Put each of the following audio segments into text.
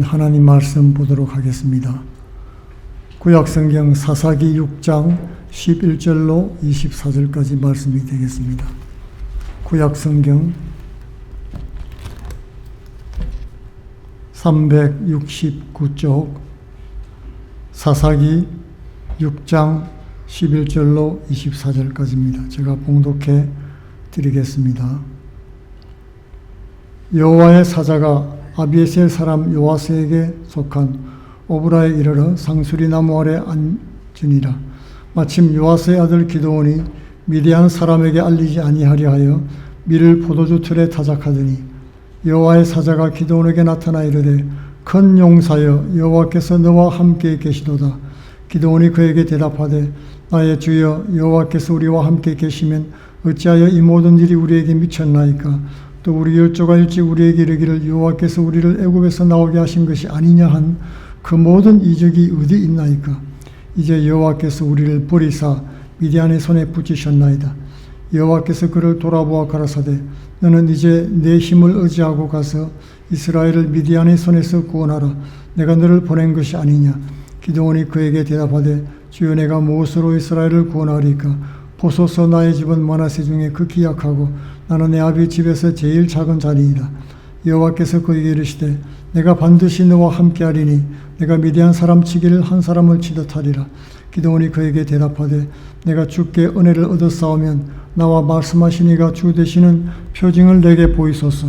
하나님 말씀 보도록 하겠습니다. 구약성경 사사기 6장 11절로 24절까지 말씀이 되겠습니다. 구약성경 369쪽 사사기 6장 11절로 24절까지입니다. 제가 봉독해 드리겠습니다. 여호와의 사자가 아비에셀 사람 요아스에게 속한 오브라에 이르러 상수리 나무 아래 앉으니라. 마침 요아스의 아들 기드온이 미디안 사람에게 알리지 아니하려 하여 밀을 포도주 틀에 타작하더니 여호와의 사자가 기드온에게 나타나 이르되 큰 용사여 여호와께서 너와 함께 계시도다. 기드온이 그에게 대답하되 나의 주여 여호와께서 우리와 함께 계시면 어찌하여 이 모든 일이 우리에게 미쳤나이까. 또 우리 열조가 일찍 우리에게 이르기를 여호와께서 우리를 애굽에서 나오게 하신 것이 아니냐 한 그 모든 이적이 어디 있나이까. 이제 여호와께서 우리를 버리사 미디안의 손에 붙이셨나이다. 여호와께서 그를 돌아보아 가라사대 너는 이제 내 힘을 의지하고 가서 이스라엘을 미디안의 손에서 구원하라. 내가 너를 보낸 것이 아니냐. 기드온이 그에게 대답하되 주여 내가 무엇으로 이스라엘을 구원하리까. 보소서 나의 집은 므낫세 중에 극히 약하고 나는 내 아비 집에서 제일 작은 자리이다. 여호와께서 그에게 이르시되 내가 반드시 너와 함께하리니 내가 미디안 사람 치기를 한 사람을 치듯 하리라. 기드온이 그에게 대답하되 내가 주께 은혜를 얻어 싸우면 나와 말씀하신 이가 주 되시는 표징을 내게 보이소서.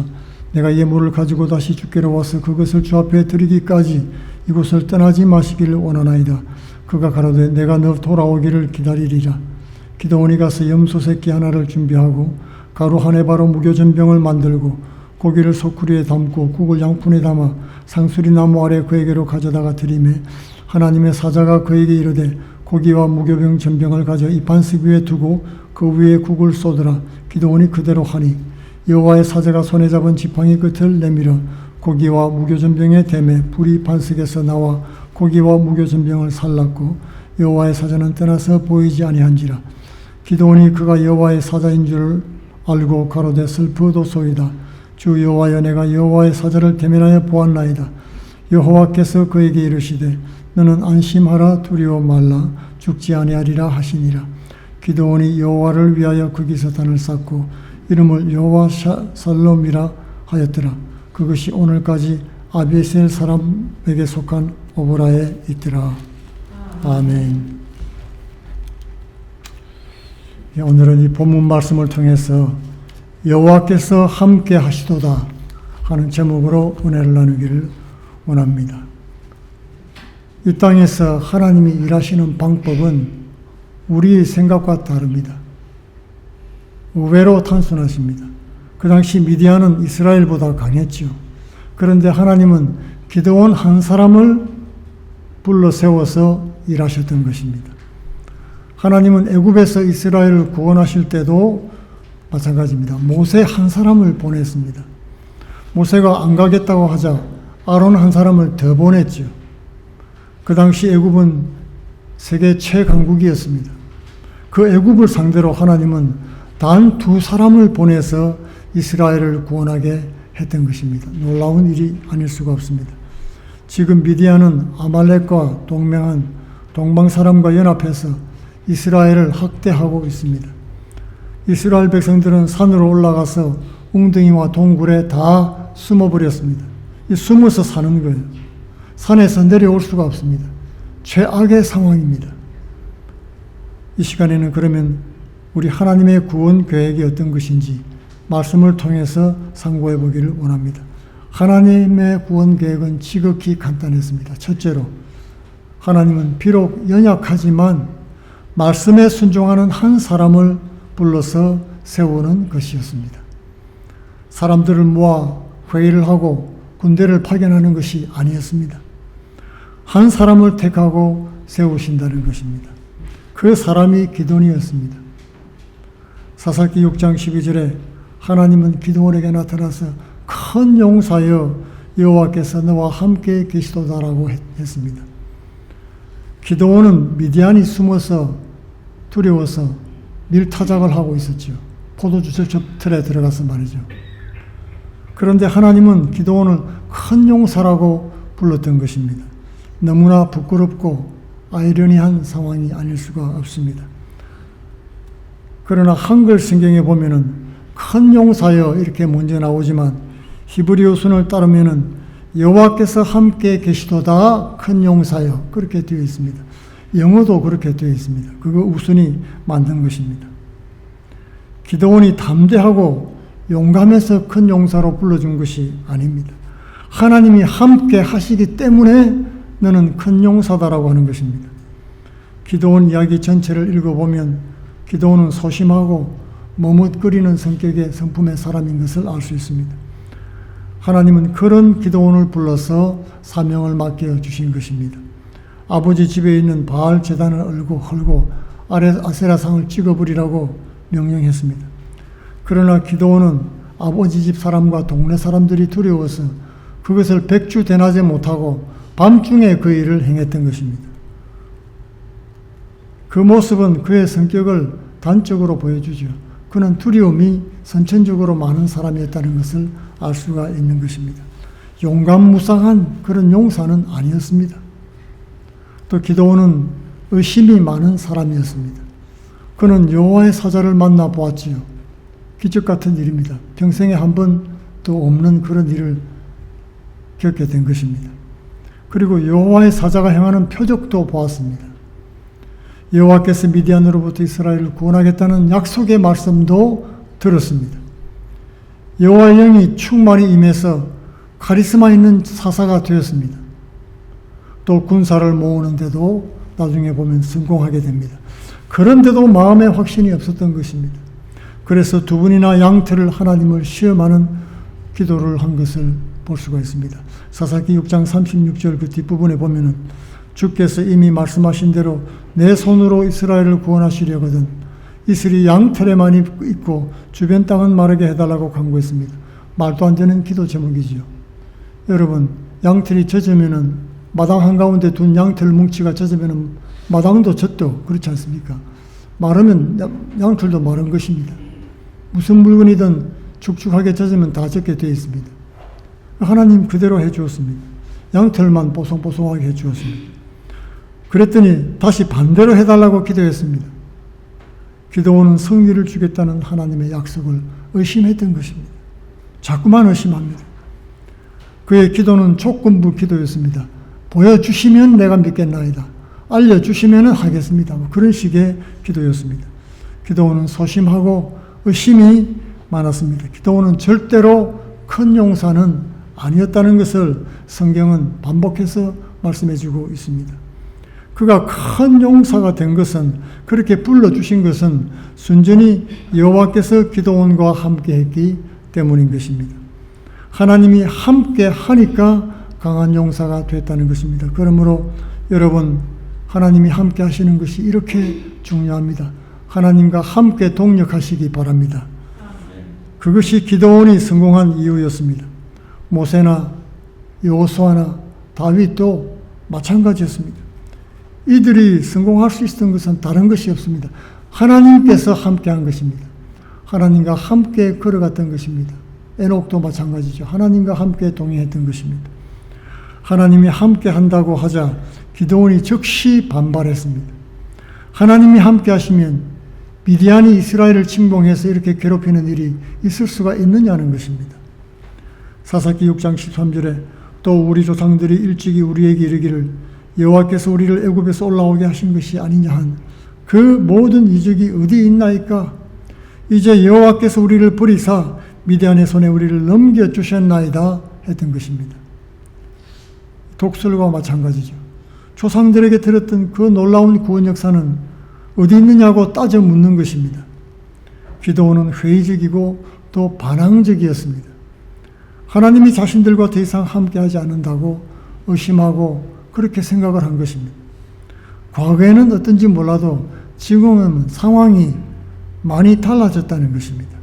내가 예물을 가지고 다시 주께로 와서 그것을 주 앞에 드리기까지 이곳을 떠나지 마시기를 원하나이다. 그가 가로되 내가 너 돌아오기를 기다리리라. 기드온이 가서 염소 새끼 하나를 준비하고 가루 한 해바로 무교전병을 만들고 고기를 소쿠리에 담고 국을 양푼에 담아 상수리 나무 아래 그에게로 가져다가 드리매 하나님의 사자가 그에게 이르되 고기와 무교병 전병을 가져 이 반석 위에 두고 그 위에 국을 쏟으라. 기드온이 그대로 하니 여호와의 사자가 손에 잡은 지팡이 끝을 내밀어 고기와 무교전병에 대매 불이 반석에서 나와 고기와 무교전병을 살랐고 여호와의 사자는 떠나서 보이지 아니한지라. 기드온이 그가 여호와의 사자인 줄 알고 가로되 슬프도소이다. 주 여호와여 내가 여호와의 사자를 대면하여 보았나이다. 여호와께서 그에게 이르시되 너는 안심하라 두려워 말라 죽지 아니하리라 하시니라. 기드온이 여호와를 위하여 그 기사단을 쌓고 이름을 여호와 살롬이라 하였더라. 그것이 오늘까지 아비에셀 사람에게 속한 오브라에 있더라. 아멘. 오늘은 이 본문 말씀을 통해서 여호와께서 함께 하시도다 하는 제목으로 은혜를 나누기를 원합니다. 이 땅에서 하나님이 일하시는 방법은 우리의 생각과 다릅니다. 의외로 단순하십니다. 그 당시 미디안은 이스라엘보다 강했죠. 그런데 하나님은 기드온 한 사람을 불러 세워서 일하셨던 것입니다. 하나님은 애굽에서 이스라엘을 구원하실 때도 마찬가지입니다. 모세 한 사람을 보냈습니다. 모세가 안 가겠다고 하자 아론 한 사람을 더 보냈죠. 그 당시 애굽은 세계 최강국이었습니다. 그 애굽을 상대로 하나님은 단 두 사람을 보내서 이스라엘을 구원하게 했던 것입니다. 놀라운 일이 아닐 수가 없습니다. 지금 미디안은 아말렉과 동맹한 동방 사람과 연합해서 이스라엘을 학대하고 있습니다. 이스라엘 백성들은 산으로 올라가서 웅덩이와 동굴에 다 숨어버렸습니다. 숨어서 사는 거예요. 산에서 내려올 수가 없습니다. 최악의 상황입니다. 이 시간에는 그러면 우리 하나님의 구원 계획이 어떤 것인지 말씀을 통해서 상고해 보기를 원합니다. 하나님의 구원 계획은 지극히 간단했습니다. 첫째로 하나님은 비록 연약하지만 말씀에 순종하는 한 사람을 불러서 세우는 것이었습니다. 사람들을 모아 회의를 하고 군대를 파견하는 것이 아니었습니다. 한 사람을 택하고 세우신다는 것입니다. 그 사람이 기드온이었습니다. 사사기 6장 12절에 하나님은 기드온에게 나타나서 큰 용사여 여호와께서 너와 함께 계시도다라고 했습니다. 기드온은 미디안이 숨어서 두려워서 밀타작을 하고 있었죠. 포도주 틀에 들어가서 말이죠. 그런데 하나님은 기드온을 큰 용사라고 불렀던 것입니다. 너무나 부끄럽고 아이러니한 상황이 아닐 수가 없습니다. 그러나 한글 성경에 보면은 큰 용사여 이렇게 먼저 나오지만 히브리어 순을 따르면은 여호와께서 함께 계시도다 큰 용사여 그렇게 되어 있습니다. 영어도 그렇게 되어 있습니다. 그거 우순이 만든 것입니다. 기드온이 담대하고 용감해서 큰 용사로 불러준 것이 아닙니다. 하나님이 함께 하시기 때문에 너는 큰 용사다라고 하는 것입니다. 기드온 이야기 전체를 읽어보면 기드온은 소심하고 머뭇거리는 성격의 성품의 사람인 것을 알 수 있습니다. 하나님은 그런 기드온을 불러서 사명을 맡겨주신 것입니다. 아버지 집에 있는 바알 제단을 헐고 아래 아세라상을 찍어버리라고 명령했습니다. 그러나 기드온은 아버지 집 사람과 동네 사람들이 두려워서 그것을 백주대낮에 못하고 밤중에 그 일을 행했던 것입니다. 그 모습은 그의 성격을 단적으로 보여주죠. 그는 두려움이 선천적으로 많은 사람이었다는 것을 알 수가 있는 것입니다. 용감무쌍한 그런 용사는 아니었습니다. 또 기드온은 의심이 많은 사람이었습니다. 그는 여호와의 사자를 만나 보았지요. 기적 같은 일입니다. 평생에 한 번도 없는 그런 일을 겪게 된 것입니다. 그리고 여호와의 사자가 행하는 표적도 보았습니다. 여호와께서 미디안으로부터 이스라엘을 구원하겠다는 약속의 말씀도 들었습니다. 여호와의 영이 충만히 임해서 카리스마 있는 사사가 되었습니다. 또 군사를 모으는데도 나중에 보면 성공하게 됩니다. 그런데도 마음에 확신이 없었던 것입니다. 그래서 두 번이나 양털을 하나님을 시험하는 기도를 한 것을 볼 수가 있습니다. 사사기 6장 36절 그 뒷부분에 보면은 주께서 이미 말씀하신 대로 내 손으로 이스라엘을 구원하시려거든 이슬이 양털에만 있고 주변 땅은 마르게 해달라고 간구했습니다. 말도 안 되는 기도 제목이지요. 여러분, 양털이 젖으면은 마당 한가운데 둔 양털 뭉치가 젖으면은 마당도 젖도 그렇지 않습니까? 마르면 양털도 마른 것입니다. 무슨 물건이든 축축하게 젖으면 다 젖게 되어 있습니다. 하나님 그대로 해주었습니다. 양털만 뽀송뽀송하게 해주었습니다. 그랬더니 다시 반대로 해달라고 기도했습니다. 기드온은 승리를 주겠다는 하나님의 약속을 의심했던 것입니다. 자꾸만 의심합니다. 그의 기도는 조건부 기도였습니다. 보여주시면 내가 믿겠나이다. 알려주시면 하겠습니다. 그런 식의 기도였습니다. 기드온은 소심하고 의심이 많았습니다. 기드온은 절대로 큰 용사는 아니었다는 것을 성경은 반복해서 말씀해주고 있습니다. 그가 큰 용사가 된 것은, 그렇게 불러주신 것은 순전히 여호와께서 기드온과 함께했기 때문인 것입니다. 하나님이 함께 하니까 강한 용사가 됐다는 것입니다. 그러므로 여러분, 하나님이 함께 하시는 것이 이렇게 중요합니다. 하나님과 함께 동력하시기 바랍니다. 그것이 기드온이 성공한 이유였습니다. 모세나 여호수아나 다윗도 마찬가지였습니다. 이들이 성공할 수 있었던 것은 다른 것이 없습니다. 하나님께서 함께한 것입니다. 하나님과 함께 걸어갔던 것입니다. 에녹도 마찬가지죠. 하나님과 함께 동행했던 것입니다. 하나님이 함께 한다고 하자 기드온이 즉시 반발했습니다. 하나님이 함께 하시면 미디안이 이스라엘을 침공해서 이렇게 괴롭히는 일이 있을 수가 있느냐는 것입니다. 사사기 6장 13절에 또 우리 조상들이 일찍이 우리에게 이르기를 여호와께서 우리를 애굽에서 올라오게 하신 것이 아니냐 한 그 모든 이적이 어디 있나이까? 이제 여호와께서 우리를 버리사 미디안의 손에 우리를 넘겨주셨나이다 했던 것입니다. 독설과 마찬가지죠. 조상들에게 들었던 그 놀라운 구원 역사는 어디 있느냐고 따져 묻는 것입니다. 기드온은 회의적이고 또 반항적이었습니다. 하나님이 자신들과 더 이상 함께하지 않는다고 의심하고 그렇게 생각을 한 것입니다. 과거에는 어떤지 몰라도 지금은 상황이 많이 달라졌다는 것입니다.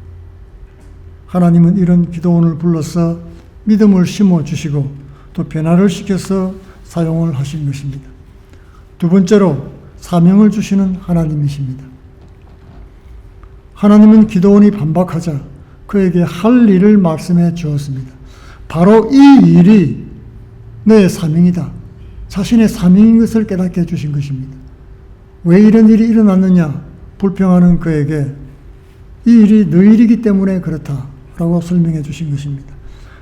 하나님은 이런 기드온을 불러서 믿음을 심어주시고 또 변화를 시켜서 사용을 하신 것입니다. 두 번째로 사명을 주시는 하나님이십니다. 하나님은 기드온이 반박하자 그에게 할 일을 말씀해 주었습니다. 바로 이 일이 너의 사명이다. 자신의 사명인 것을 깨닫게 해주신 것입니다. 왜 이런 일이 일어났느냐? 불평하는 그에게 이 일이 너 일이기 때문에 그렇다라고 설명해 주신 것입니다.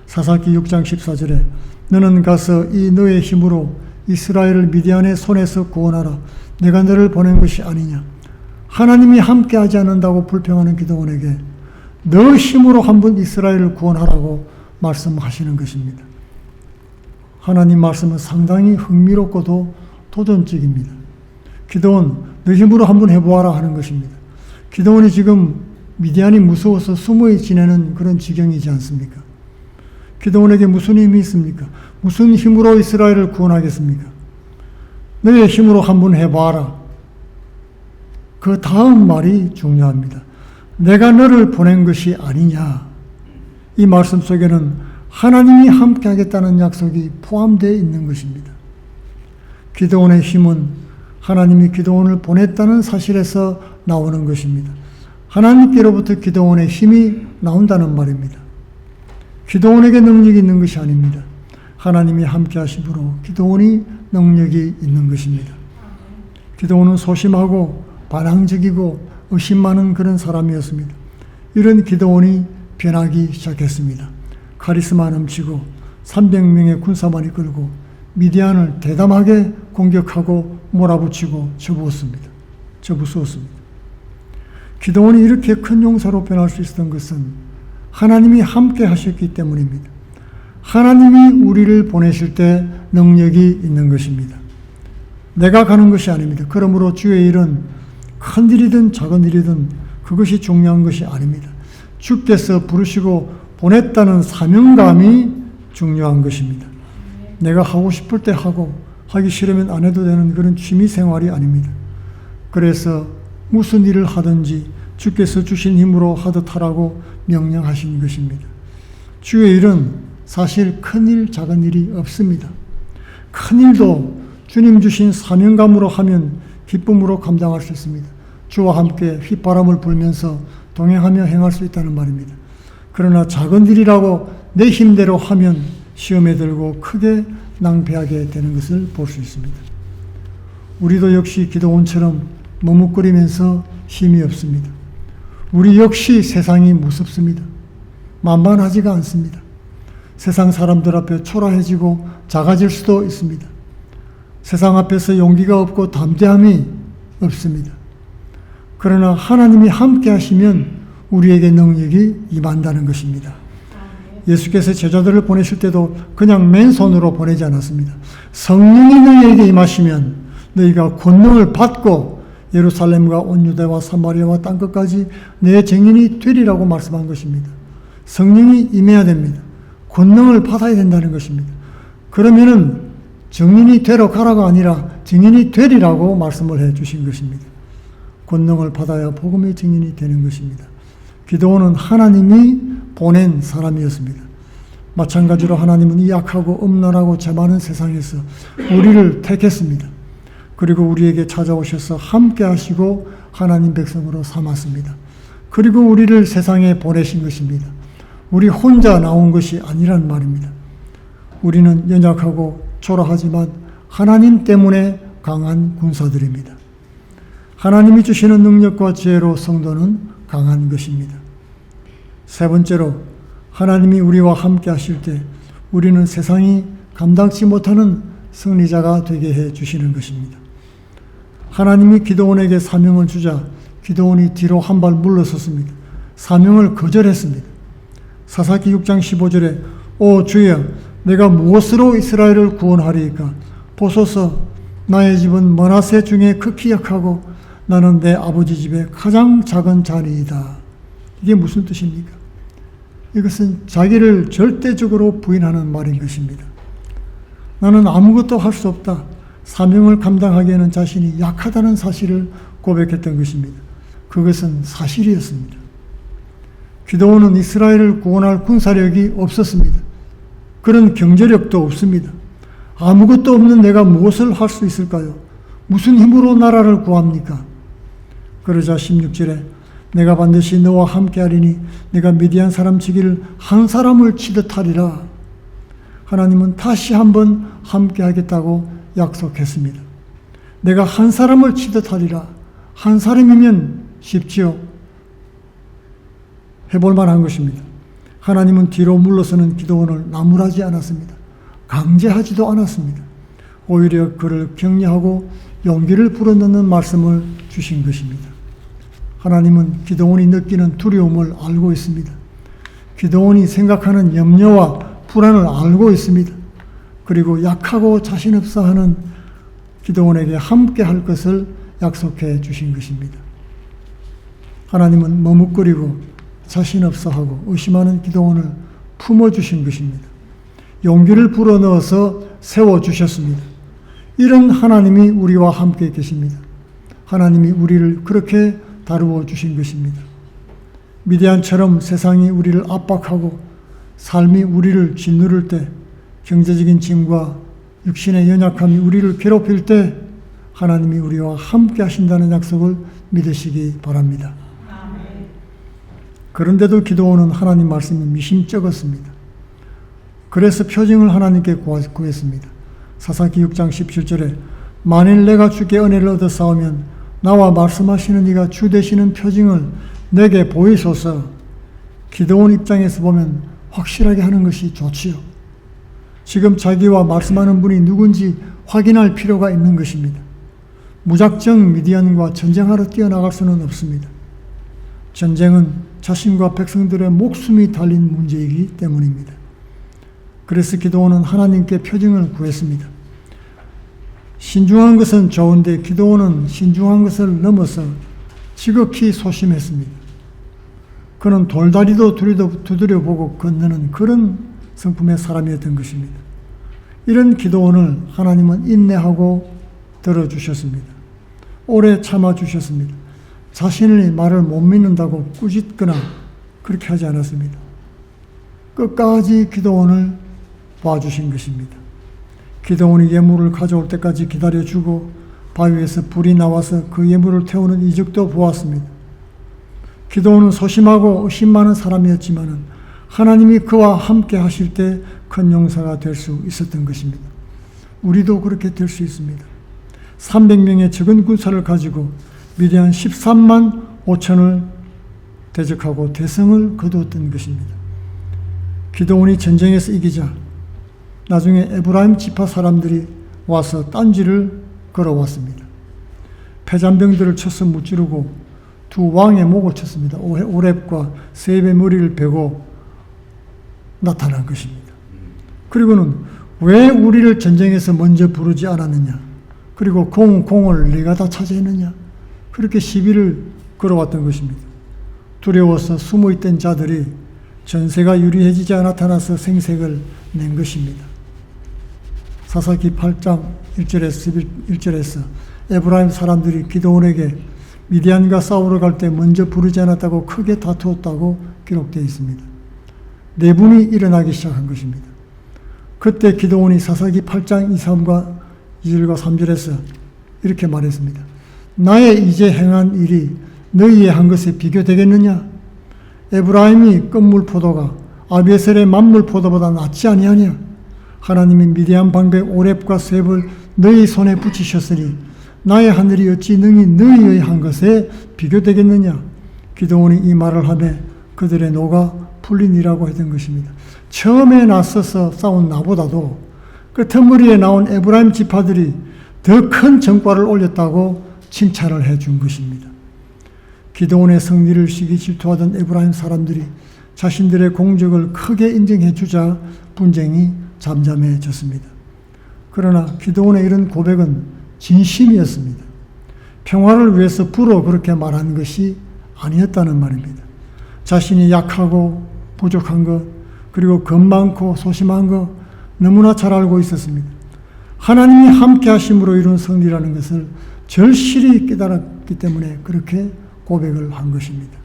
사사기 6장 14절에 너는 가서 이 너의 힘으로 이스라엘을 미디안의 손에서 구원하라. 내가 너를 보낸 것이 아니냐. 하나님이 함께하지 않는다고 불평하는 기드온에게 너 힘으로 한번 이스라엘을 구원하라고 말씀하시는 것입니다. 하나님 말씀은 상당히 흥미롭고도 도전적입니다. 기드온, 너 힘으로 한번 해보아라 하는 것입니다. 기드온이 지금 미디안이 무서워서 숨어 지내는 그런 지경이지 않습니까? 기드온에게 무슨 힘이 있습니까? 무슨 힘으로 이스라엘을 구원하겠습니까? 너의 힘으로 한번 해봐라. 그 다음 말이 중요합니다. 내가 너를 보낸 것이 아니냐. 이 말씀 속에는 하나님이 함께 하겠다는 약속이 포함되어 있는 것입니다. 기드온의 힘은 하나님이 기드온을 보냈다는 사실에서 나오는 것입니다. 하나님께로부터 기드온의 힘이 나온다는 말입니다. 기드온에게 능력이 있는 것이 아닙니다. 하나님이 함께 하심으로 기드온이 능력이 있는 것입니다. 기드온은 소심하고 반항적이고 의심 많은 그런 사람이었습니다. 이런 기드온이 변하기 시작했습니다. 카리스마 넘치고 300명의 군사만 이끌고 미디안을 대담하게 공격하고 몰아붙이고 접부수었습니다. 기드온이 이렇게 큰 용사로 변할 수 있었던 것은 하나님이 함께 하셨기 때문입니다. 하나님이 우리를 보내실 때 능력이 있는 것입니다. 내가 가는 것이 아닙니다. 그러므로 주의 일은 큰 일이든 작은 일이든 그것이 중요한 것이 아닙니다. 주께서 부르시고 보냈다는 사명감이 중요한 것입니다. 내가 하고 싶을 때 하고 하기 싫으면 안 해도 되는 그런 취미 생활이 아닙니다. 그래서 무슨 일을 하든지 주께서 주신 힘으로 하듯 하라고 명령하신 것입니다. 주의 일은 사실 큰 일, 작은 일이 없습니다. 큰 일도 주님 주신 사명감으로 하면 기쁨으로 감당할 수 있습니다. 주와 함께 휘바람을 불면서 동행하며 행할 수 있다는 말입니다. 그러나 작은 일이라고 내 힘대로 하면 시험에 들고 크게 낭패하게 되는 것을 볼 수 있습니다. 우리도 역시 기드온처럼 머뭇거리면서 힘이 없습니다. 우리 역시 세상이 무섭습니다. 만만하지가 않습니다. 세상 사람들 앞에 초라해지고 작아질 수도 있습니다. 세상 앞에서 용기가 없고 담대함이 없습니다. 그러나 하나님이 함께 하시면 우리에게 능력이 임한다는 것입니다. 예수께서 제자들을 보내실 때도 그냥 맨손으로 보내지 않았습니다. 성령이 너희에게 임하시면 너희가 권능을 받고 예루살렘과 온 유대와 사마리아와 땅끝까지 내 증인이 되리라고 말씀한 것입니다. 성령이 임해야 됩니다. 권능을 받아야 된다는 것입니다. 그러면은 증인이 되러 가라가 아니라 증인이 되리라고 말씀을 해 주신 것입니다. 권능을 받아야 복음의 증인이 되는 것입니다. 기드온은 하나님이 보낸 사람이었습니다. 마찬가지로 하나님은 이 약하고 음란하고 죄 많은 세상에서 우리를 택했습니다. 그리고 우리에게 찾아오셔서 함께 하시고 하나님 백성으로 삼았습니다. 그리고 우리를 세상에 보내신 것입니다. 우리 혼자 나온 것이 아니란 말입니다. 우리는 연약하고 초라하지만 하나님 때문에 강한 군사들입니다. 하나님이 주시는 능력과 지혜로 성도는 강한 것입니다. 세 번째로 하나님이 우리와 함께 하실 때 우리는 세상이 감당치 못하는 승리자가 되게 해 주시는 것입니다. 하나님이 기드온에게 사명을 주자 기드온이 뒤로 한 발 물러섰습니다. 사명을 거절했습니다. 사사기 6장 15절에 오 주여 내가 무엇으로 이스라엘을 구원하리이까? 보소서 나의 집은 므낫세 중에 극히 약하고 나는 내 아버지 집의 가장 작은 자리이다. 이게 무슨 뜻입니까? 이것은 자기를 절대적으로 부인하는 말인 것입니다. 나는 아무것도 할 수 없다. 사명을 감당하기에는 자신이 약하다는 사실을 고백했던 것입니다. 그것은 사실이었습니다. 기드온은 이스라엘을 구원할 군사력이 없었습니다. 그런 경제력도 없습니다. 아무것도 없는 내가 무엇을 할 수 있을까요? 무슨 힘으로 나라를 구합니까? 그러자 16절에 내가 반드시 너와 함께하리니 내가 미디안 사람 치기를 한 사람을 치듯 하리라. 하나님은 다시 한번 함께 하겠다고 약속했습니다. 내가 한 사람을 치듯 하리라. 한 사람이면 쉽지요. 해볼 만한 것입니다. 하나님은 뒤로 물러서는 기도원을 나무라지 않았습니다. 강제하지도 않았습니다. 오히려 그를 격려하고 용기를 불어넣는 말씀을 주신 것입니다. 하나님은 기도원이 느끼는 두려움을 알고 있습니다. 기도원이 생각하는 염려와 불안을 알고 있습니다. 그리고 약하고 자신 없어 하는 기도원에게 함께 할 것을 약속해 주신 것입니다. 하나님은 머뭇거리고 자신 없어 하고 의심하는 기도원을 품어주신 것입니다. 용기를 불어넣어서 세워주셨습니다. 이런 하나님이 우리와 함께 계십니다. 하나님이 우리를 그렇게 다루어 주신 것입니다. 미디안처럼 세상이 우리를 압박하고 삶이 우리를 짓누를 때, 경제적인 짐과 육신의 연약함이 우리를 괴롭힐 때 하나님이 우리와 함께 하신다는 약속을 믿으시기 바랍니다. 그런데도 기도원은 하나님 말씀이 미심쩍었습니다. 그래서 표징을 하나님께 구했습니다. 사사기 6장 17절에 만일 내가 주께 은혜를 얻어 싸우면 나와 말씀하시는 이가 주 되시는 표징을 내게 보이소서. 기도원 입장에서 보면 확실하게 하는 것이 좋지요. 지금 자기와 말씀하는 분이 누군지 확인할 필요가 있는 것입니다. 무작정 미디안과 전쟁하러 뛰어나갈 수는 없습니다. 전쟁은 자신과 백성들의 목숨이 달린 문제이기 때문입니다. 그래서 기도원은 하나님께 표징을 구했습니다. 신중한 것은 좋은데 기도원은 신중한 것을 넘어서 지극히 소심했습니다. 그는 돌다리도 두드려보고 건너는 그런 성품의 사람이었던 것입니다. 이런 기도원을 하나님은 인내하고 들어주셨습니다. 오래 참아주셨습니다. 자신의 말을 못 믿는다고 꾸짖거나 그렇게 하지 않았습니다. 끝까지 기도원을 봐주신 것입니다. 기도원이 예물을 가져올 때까지 기다려주고 바위에서 불이 나와서 그 예물을 태우는 이적도 보았습니다. 기도원은 소심하고 의심 많은 사람이었지만 하나님이 그와 함께 하실 때 큰 용사가 될 수 있었던 것입니다. 우리도 그렇게 될 수 있습니다. 300명의 적은 군사를 가지고 미디안 13만 5천을 대적하고 대성을 거두었던 것입니다. 기도원이 전쟁에서 이기자 나중에 에브라임 지파 사람들이 와서 딴지를 걸어왔습니다. 패잔병들을 쳐서 무찌르고 두 왕의 목을 쳤습니다. 오렙과 세입의 머리를 베고 나타난 것입니다. 그리고는 왜 우리를 전쟁에서 먼저 부르지 않았느냐? 그리고 공을 네가 다 차지했느냐? 그렇게 시비를 걸어왔던 것입니다. 두려워서 숨어있던 자들이 전세가 유리해지자 나타나서 생색을 낸 것입니다. 사사기 8장 1절에서 에브라임 사람들이 기도원에게 미디안과 싸우러 갈 때 먼저 부르지 않았다고 크게 다투었다고 기록되어 있습니다. 내분이 일어나기 시작한 것입니다. 그때 기도원이 사사기 8장 2절과 3절에서 이렇게 말했습니다. 나의 이제 행한 일이 너희의 한 것에 비교되겠느냐? 에브라임이 끝물 포도가 아비에셀의 만물 포도보다 낫지 아니하냐? 하나님이 미디안 방백 오렙과 셉을 너희 손에 붙이셨으니 나의 하늘이 어찌 능히 너희의 한 것에 비교되겠느냐? 기도원이 이 말을 하며 그들의 노가 풀리니라고 했던 것입니다. 처음에 나서서 싸운 나보다도 끝머리에 나온 에브라임 지파들이 더 큰 전과를 올렸다고 칭찬을 해준 것입니다. 기도원의 승리를 시기 질투하던 에브라임 사람들이 자신들의 공적을 크게 인정해 주자 분쟁이 잠잠해졌습니다. 그러나 기도원의 이런 고백은 진심이었습니다. 평화를 위해서 불어 그렇게 말한 것이 아니었다는 말입니다. 자신이 약하고 부족한 것, 그리고 겁 많고 소심한 것 너무나 잘 알고 있었습니다. 하나님이 함께 하심으로 이룬 승리라는 것을 절실히 깨달았기 때문에 그렇게 고백을 한 것입니다.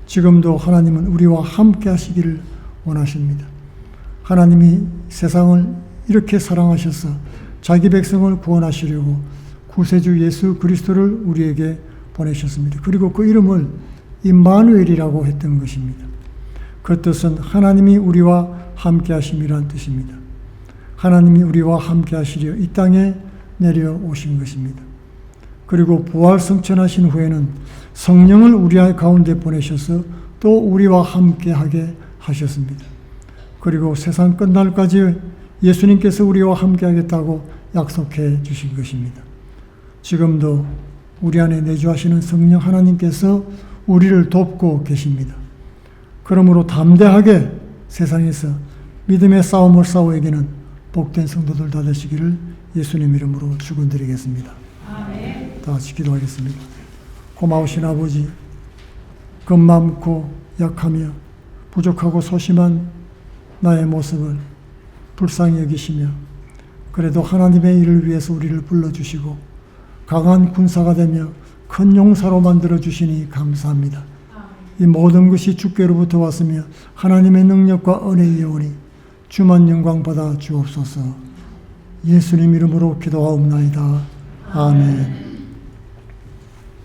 지금도 하나님은 우리와 함께 하시기를 원하십니다. 하나님이 세상을 이렇게 사랑하셔서 자기 백성을 구원하시려고 구세주 예수 그리스도를 우리에게 보내셨습니다. 그리고 그 이름을 임마누엘이라고 했던 것입니다. 그 뜻은 하나님이 우리와 함께 하심이란 뜻입니다. 하나님이 우리와 함께 하시려 이 땅에 내려오신 것입니다. 그리고 부활 승천하신 후에는 성령을 우리 가운데 보내셔서 또 우리와 함께 하게 하셨습니다. 그리고 세상 끝날까지 예수님께서 우리와 함께 하겠다고 약속해 주신 것입니다. 지금도 우리 안에 내주하시는 성령 하나님께서 우리를 돕고 계십니다. 그러므로 담대하게 세상에서 믿음의 싸움을 싸워 이기는 복된 성도들 다 되시기를 예수님 이름으로 축원드리겠습니다. 아멘. 다 같이 기도하겠습니다. 고마우신 아버지, 겁 많고 약하며 부족하고 소심한 나의 모습을 불쌍히 여기시며 그래도 하나님의 일을 위해서 우리를 불러주시고 강한 군사가 되며 큰 용사로 만들어주시니 감사합니다. 이 모든 것이 주께로부터 왔으며 하나님의 능력과 은혜의 영원히 주만 영광 받아 주옵소서. 예수님 이름으로 기도하옵나이다. 아멘.